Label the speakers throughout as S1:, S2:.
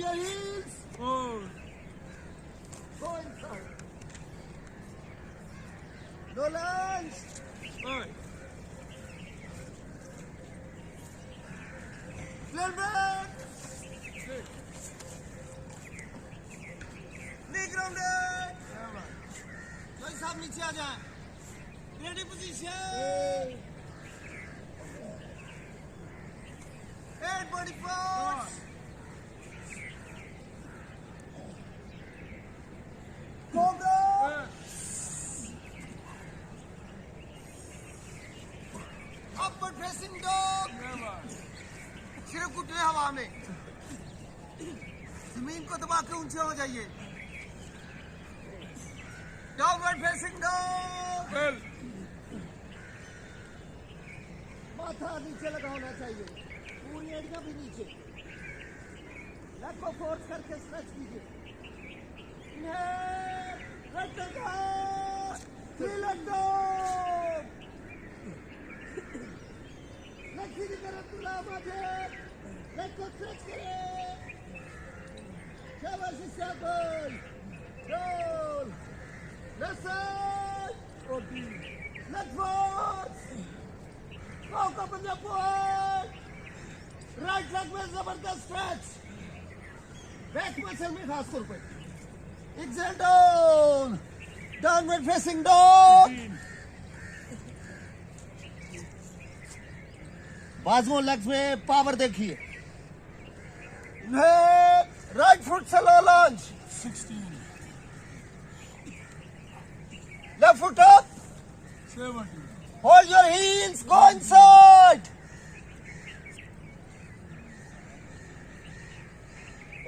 S1: your heels.
S2: 4.
S1: Go inside. No lunge.
S2: 5.
S1: Little back.
S2: 6.
S1: Knee grounded.
S2: 7.
S1: भाई साहब नीचे आ जाए. Ready position. 8 body parts. Cobra.
S2: 10.
S1: Upward facing dog.
S2: 11.
S1: सिर्फ घुटने हवा में. जमीन को दबा के ऊंचे हो जाइए. Downward facing dog.
S2: 12.
S1: माथा नीचे लगा होना चाहिए. पूरी एड़ियां भी नीचे. लेग को फोर्स करके स्ट्रेच कीजिए. Inhale. Let the go. Let go. Leg सीधी तरफ तुला माथे. लेग को स्ट्रेच करें. शाबाश शाबाश. Roll. Left side.
S2: 14.
S1: Left foot. Walk up in the foot. Right leg में जबरदस्त stretch. Back muscle में खास तौर पे. Exhale down. Downward facing dog.
S2: 15.
S1: बाजुओं legs में पावर देखिए. Inhale. Right foot से low lunge.
S2: 16.
S1: Left foot up.
S2: 17.
S1: Hold your heels. Go inside.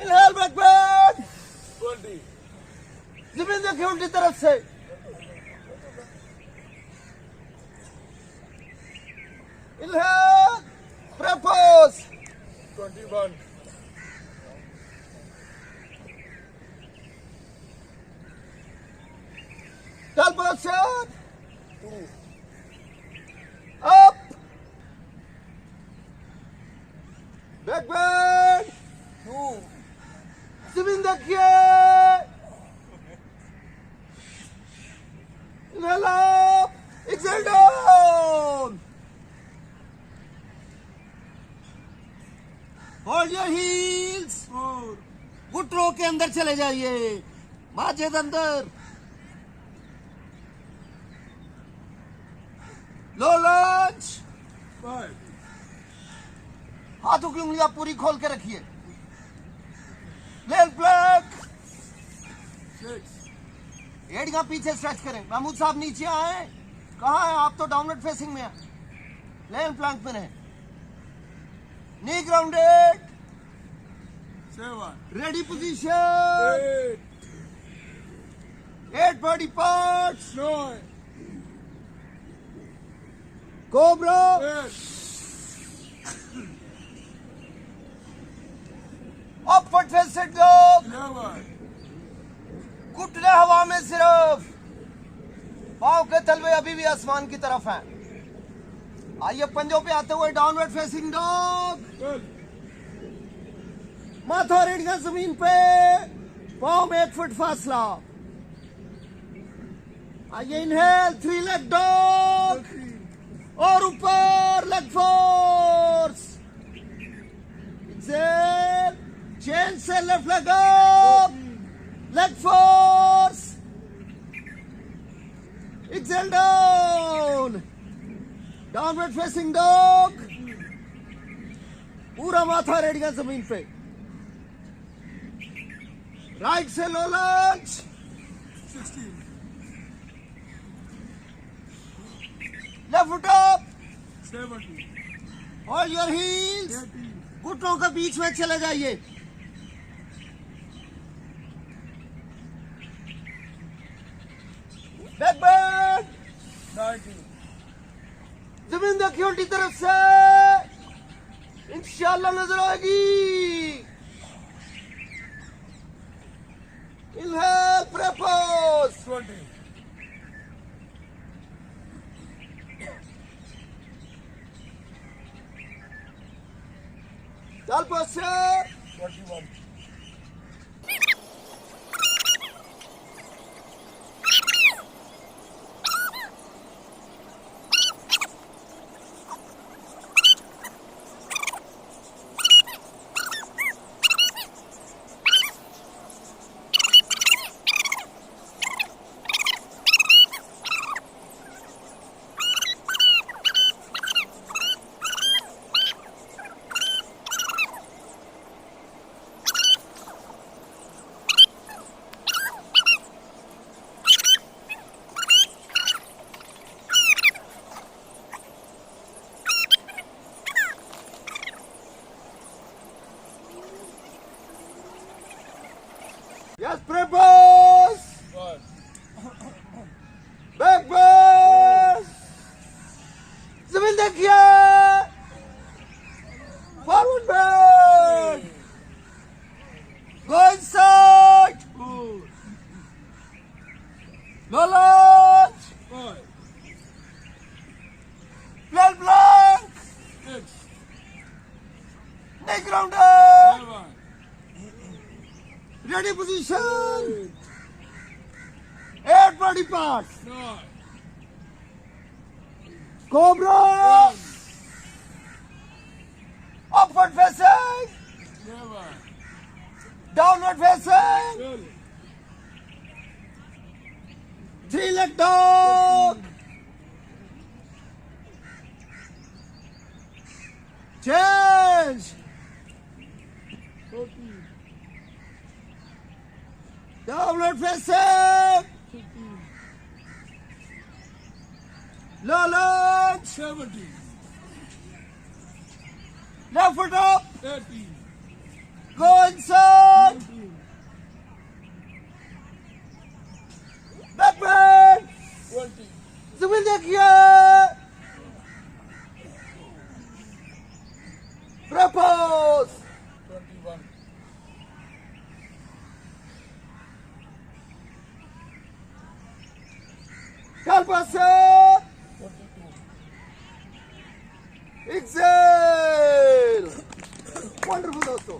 S1: Inhale back bend.
S2: 20.
S1: जमीन देखिए उल्टी तरफ से. Inhale. Propose.
S2: 21.
S1: Tall position.
S2: 2.
S1: Up. Back bend.
S2: 2.
S1: जमीन देखिए. Inhale up. Exhale down. Hold your heels.
S2: 4.
S1: घुटनों के अंदर चले जाइए. माजेद अंदर. लो लंच.
S2: 5.
S1: हाथों की उंगलियां पूरी खोल के रखिए. Leg Planck.
S2: 6.
S1: एड़ियां पीछे स्ट्रेच करें. महमूद साहब नीचे आए. कहाँ है आप? तो डाउनवर्ड फेसिंग में है. लेग प्लैंक में रहे. Knee grounded.
S2: 7.
S1: Ready position.
S2: 8.
S1: 8 body parts.
S2: 9.
S1: Cobra.
S2: 10.
S1: Upward facing dog.
S2: 11.
S1: घुटने हवा में सिर्फ. पांव के तलवे अभी भी आसमान की तरफ हैं. आइए पंजों पे आते हुए डाउनवर्ड फेसिंग डॉग.
S2: 12.
S1: माथा और एड़ियां जमीन पे. पांव में 1 फुट फासला. आइए इनहेल. 3 leg dog.
S2: 13.
S1: और ऊपर लेग फोर्स. एक्सेल. चेन से left leg up.
S2: 14.
S1: Leg force. Exhale down. Downward facing dog. पूरा माथा रेडियन जमीन पे. राइट से low lunge.
S2: 16.
S1: Left foot up.
S2: 17.
S1: Hold your heels.
S2: 18.
S1: घुटनों के बीच में चले जाइए. Back bend.
S2: 19.
S1: जमीन देखिए उल्टी तरफ से. इंशाल्लाह नजर आएगी. इनहेल. प्रपोज.
S2: 20.
S1: Tall posture.
S2: 21.
S1: Yes, propose.
S2: One.
S1: Back pass. जमीन देखिए. Forward back. Go inside.
S2: Four.
S1: No launch.
S2: Five.
S1: Plan blank.
S2: Six.
S1: Neck rounder.
S2: Seven.
S1: Ready position. 8 body parts.
S2: Nine.
S1: Cobra. Upward facing.
S2: 11.
S1: Downward facing.
S2: 12.
S1: 3-leg dog. Change.
S2: 14.
S1: Downward facing.
S2: 15.
S1: Low lunge.
S2: 17.
S1: Left foot up.
S2: 18.
S1: Go inside.
S2: 19.
S1: Back bend.
S2: 20.
S1: जमीन देखिए. Propose.
S2: 21.
S1: Calpase.
S2: 22.
S1: Exhale. Wonderful दोस्तों.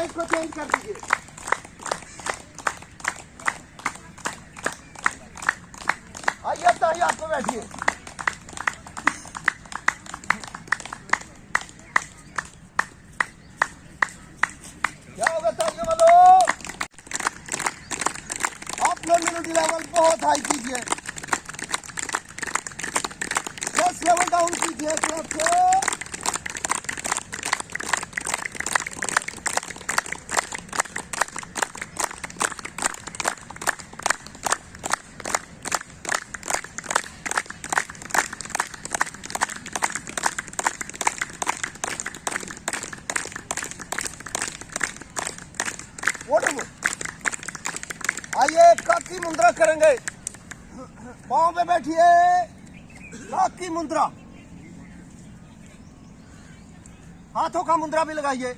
S1: इसको change कर दीजिए. आइए अब ताइए आपको बैठिए. क्या होगा ताइए वालों? अपना इम्यूनिटी लेवल बहुत हाई कीजिए. 10 लेवल डाउन कीजिए क्लब को. आइए काकी मुद्रा करेंगे. पाँव पे बैठिए. काकी मुद्रा. हाथों का मुद्रा भी लगाइए.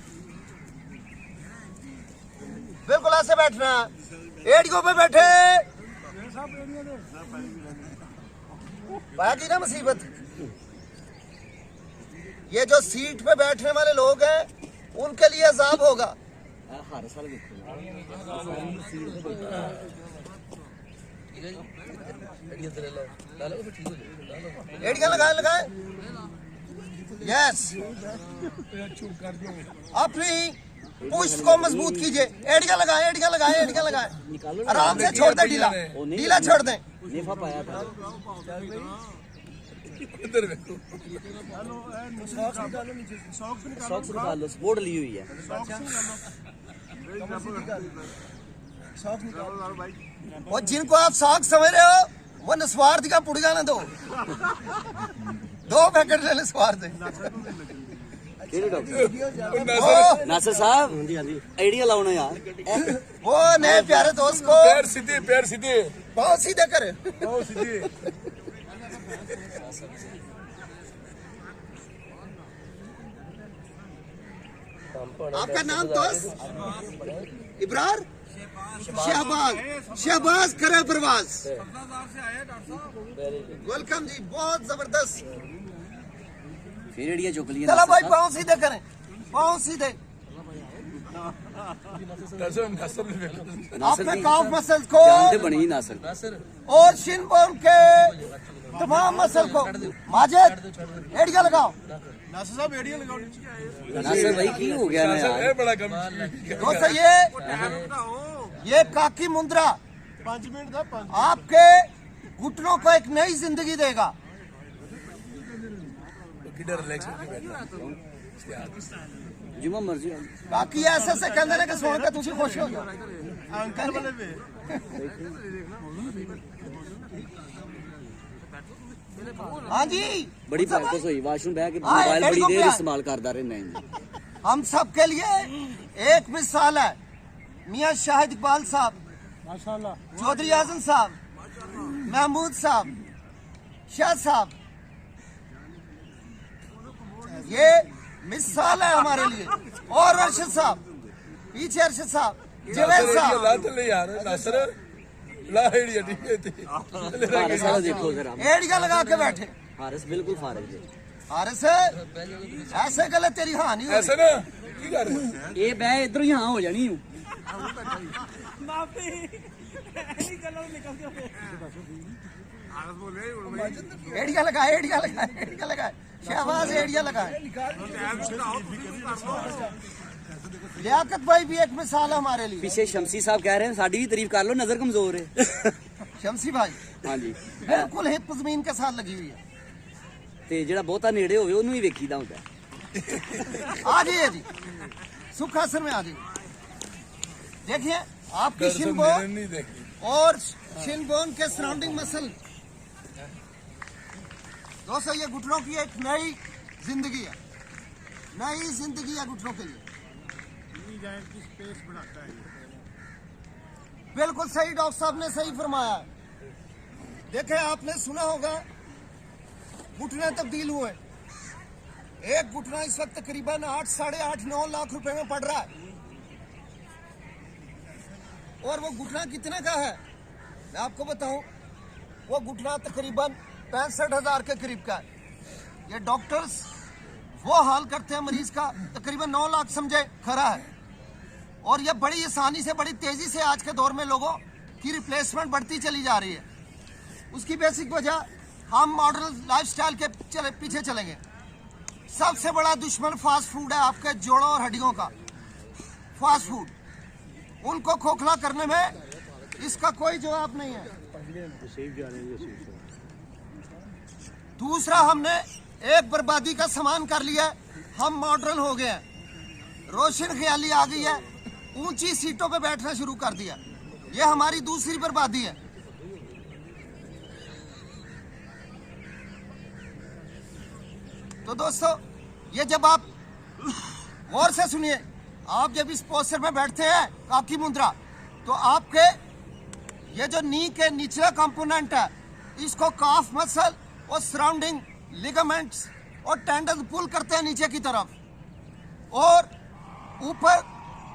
S1: बिल्कुल ऐसे बैठना. एड़ियों पे बैठे. बाकी ना मुसीबत. ये जो सीट पे बैठने वाले लोग हैं उनके लिए अजाब होगा. एड़ियां लगाए. यस. अपनी पुष्ट को मजबूत कीजिए. एड़ियां लगाए. आराम से छोड़ दे. ढीला छोड़ दें.
S3: सॉक्स निकाल लो. स्पोर्ट ली हुई है.
S1: और जिनको आप सॉक्स समझ रहे हो वो निस्वार्थ का पुड़िया ना दो. 2 पैकेट ले ले स्वार्थ से.
S3: नासिर साहब आइडिया लाओ ना यार.
S1: वो नए प्यारे दोस्त को
S2: पैर सीधे.
S1: बहुत सीधे करे.
S2: बहुत सीधे.
S1: आपका नाम दोस्त इब्रार. शहबाज करे प्रवास. वेलकम जी. बहुत जबरदस्त.
S3: फिर आइडिया चुक लिया.
S1: चलो भाई पाँव सीधे करें. पाँव सीधे. अपने काफ मसल्स को
S3: बनी नासिर
S1: और शिन बोन के तमाम मसल को. माजिद एड़िया लगाओ.
S2: नासिर साहब एड़ियां लगाओ.
S3: नासिर भाई की हो गया ना यार.
S2: बड़ा कम.
S1: दोस्तों ये काकी मुद्रा
S2: 5 मिनट था. 5
S1: आपके घुटनों को एक नई जिंदगी देगा.
S2: रिलैक्स होके बैठना.
S3: जिम्मा मर्जी.
S1: बाकी ऐसे से कहते हैं कि सुन के तुझे खुश हो जाओ.
S2: अंकल वाले पे
S1: हाँ जी,
S3: बड़ी प्रैक्टिस हुई वाशरूम बह के
S1: हाँ,
S3: मोबाइल बड़ी
S1: हेडको
S3: देर
S1: पे
S3: इस्तेमाल करता रहना है।
S1: हम सब के लिए एक मिसाल है मियां शाहिद इकबाल साहब,
S2: माशाल्लाह
S1: चौधरी आजम साहब, महमूद साहब, शाह साहब, ये मिसाल है हमारे लिए। और अरशद साहब, पीछे अरशद साहब, जवेद साहब,
S2: यार नासर ला आइडिया ठीक है
S3: हारिस वाला देखो जरा,
S1: एड़िया लगा के बैठे।
S3: हारिस बिल्कुल फारिग है।
S1: हारिस ऐसे गलत तेरी हानि हुई।
S2: ऐसे ना की कर रहे हो?
S3: ये बह इधर ही हाँ हो जानी हूँ।
S1: एड़िया लगाए, एड़िया लगाए, एड़िया लगाए, शहबाज एड़िया लगाए। लियाकत भाई भी एक मिसाल है हमारे लिए।
S3: पीछे शमसी साहब कह रहे हैं साड़ी भी तारीफ कर लो, नजर कमजोर है।
S1: शमसी भाई
S3: हाँ जी,
S1: बिल्कुल हिप जमीन के साथ लगी हुई है।
S3: ते जेड़ा बहुता नेड़े होवे ओनू ही वेखीदा हुंदा है।
S1: आ जाइए जी, सुख आसन में आ जाइए। देखिए आपकी शिनबोन
S2: नहीं देखी
S1: और शिनबोन के सराउंडिंग मसल, दोस्तों ये घुटनों की एक नई जिंदगी है, नई जिंदगी है घुटनों के लिए।
S2: स्पेस बढ़ाता है।
S1: बिल्कुल सही, डॉक्टर साहब ने सही फरमाया। देखे आपने सुना होगा घुटने तब्दील हुए। एक घुटना इस वक्त तकरीबन 8, 8.5, 9 लाख रुपए में पड़ रहा है। और वो घुटना कितने का है मैं आपको बताऊं, वो घुटना तकरीबन 65,000 के करीब का है। ये डॉक्टर्स वो हाल करते हैं मरीज का, तकरीबन 9 लाख समझे खरा है। और ये बड़ी आसानी से, बड़ी तेजी से आज के दौर में लोगों की रिप्लेसमेंट बढ़ती चली जा रही है। उसकी बेसिक वजह हम मॉडर्न लाइफस्टाइल के पीछे चलेंगे। सबसे बड़ा दुश्मन फास्ट फूड है, आपके जोड़ों और हड्डियों का फास्ट फूड। उनको खोखला करने में इसका कोई जवाब नहीं है। दूसरा, हमने एक बर्बादी का सामान कर लिया, हम मॉडर्न हो गए हैं, रोशन ख्याली आ गई है, ऊंची सीटों पे बैठना शुरू कर दिया। ये हमारी दूसरी बर्बादी है। तो दोस्तों, ये जब आप गौर से सुनिए, आप जब इस पोस्चर में बैठते हैं काकी मुद्रा, तो आपके ये जो नी के निचला कंपोनेंट है, इसको काफ मसल और सराउंडिंग लिगामेंट्स और टेंडन पुल करते हैं नीचे की तरफ। और ऊपर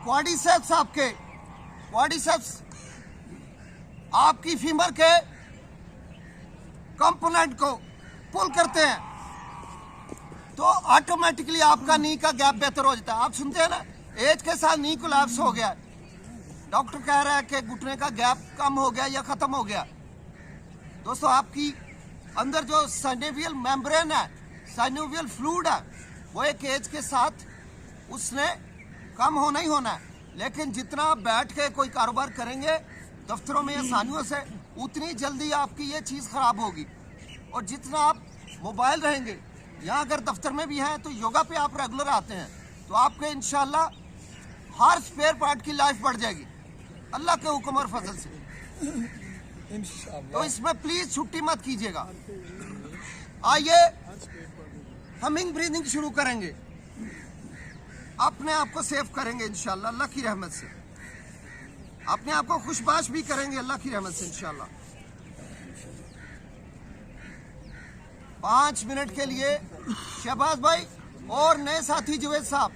S1: क्वाड्रिसेप्स, आपके क्वाड्रिसेप्स आपकी फीमर के कंपोनेंट को पुल करते हैं, तो ऑटोमेटिकली आपका नी का गैप बेहतर हो जाता है। आप सुनते हैं ना, एज के साथ नी कोलैप्स हो गया, डॉक्टर कह रहा है कि घुटने का गैप कम हो गया या खत्म हो गया। दोस्तों, आपकी अंदर जो साइनोवियल मेम्ब्रेन है, साइनोवियल फ्लूइड है, वो एक एज के साथ उसने कम होना ही होना है। लेकिन जितना आप बैठ के कोई कारोबार करेंगे दफ्तरों में आसानियों से, उतनी जल्दी आपकी ये चीज़ खराब होगी। और जितना आप मोबाइल रहेंगे, यहाँ अगर दफ्तर में भी हैं तो योगा पे आप रेगुलर आते हैं, तो आपके इंशाल्लाह हर स्पेयर पार्ट की लाइफ बढ़ जाएगी अल्लाह के हुक्म और फजल से। तो इसमें प्लीज छुट्टी मत कीजिएगा। आइए हमिंग ब्रीदिंग शुरू करेंगे, अपने आप को सेव करेंगे इंशाल्लाह अल्लाह की रहमत से, अपने आप को खुशबाश भी करेंगे अल्लाह की रहमत से इंशाल्लाह। 5 मिनट के लिए शहबाज भाई और नए साथी जुवेद साहब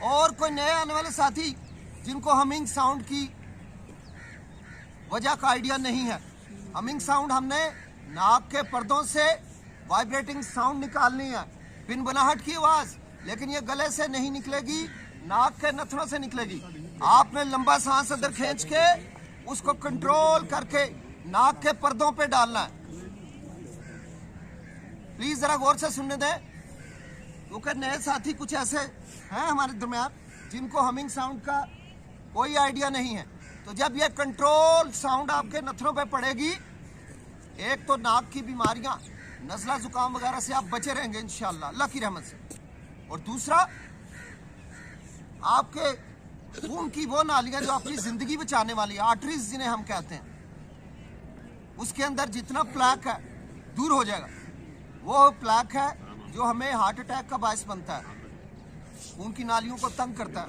S1: और कोई नए आने वाले साथी जिनको हमिंग साउंड की वजह का आइडिया नहीं है। हमिंग साउंड हमने नाक के पर्दों से वाइब्रेटिंग साउंड निकालनी है, बिन बनाहट की आवाज, लेकिन ये गले से नहीं निकलेगी, नाक के नथनों से निकलेगी। आपने लंबा सांस अंदर खींच के उसको कंट्रोल करके नाक के पर्दों पे डालना है। प्लीज जरा गौर से सुनने दें, क्योंकि नए साथी कुछ ऐसे हैं हमारे दरमियान जिनको हमिंग साउंड का कोई आइडिया नहीं है। तो जब ये कंट्रोल साउंड आपके नथनों पे पड़ेगी, एक तो नाक की बीमारियां, नज़ला जुकाम वगैरह से आप बचे रहेंगे इंशाल्लाह अल्लाह की रहमत से, और दूसरा आपके खून की वो नालियां जो अपनी जिंदगी बचाने वाली है, आर्टरीज जिन्हें हम कहते हैं, उसके अंदर जितना प्लाक है दूर हो जाएगा। वो प्लाक है जो हमें हार्ट अटैक का बायस बनता है, खून की नालियों को तंग करता है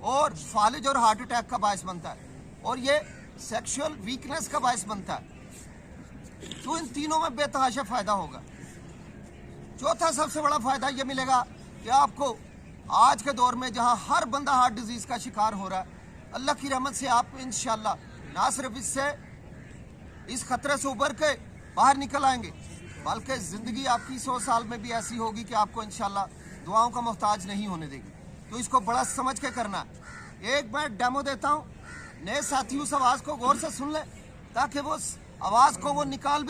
S1: और फालिज और हार्ट अटैक का बायस बनता है, और ये सेक्सुअल वीकनेस का बायस बनता है। तो इन तीनों में बेतहाशा फायदा होगा। चौथा सबसे बड़ा फायदा ये मिलेगा कि आपको आज के दौर में जहां हर बंदा हार्ट डिजीज का शिकार हो रहा है, अल्लाह की रहमत से आप इंशाल्लाह ना सिर्फ इससे इस खतरे से उबर के बाहर निकल आएंगे, बल्कि जिंदगी आपकी 100 साल में भी ऐसी होगी कि आपको इंशाल्लाह दुआओं का मोहताज नहीं होने देगी। तो इसको बड़ा समझ के करना है। एक मैं डेमो देता हूँ, नए साथी उस आवाज को गौर से सुन ले ताकि वो आवाज को वो निकाल भी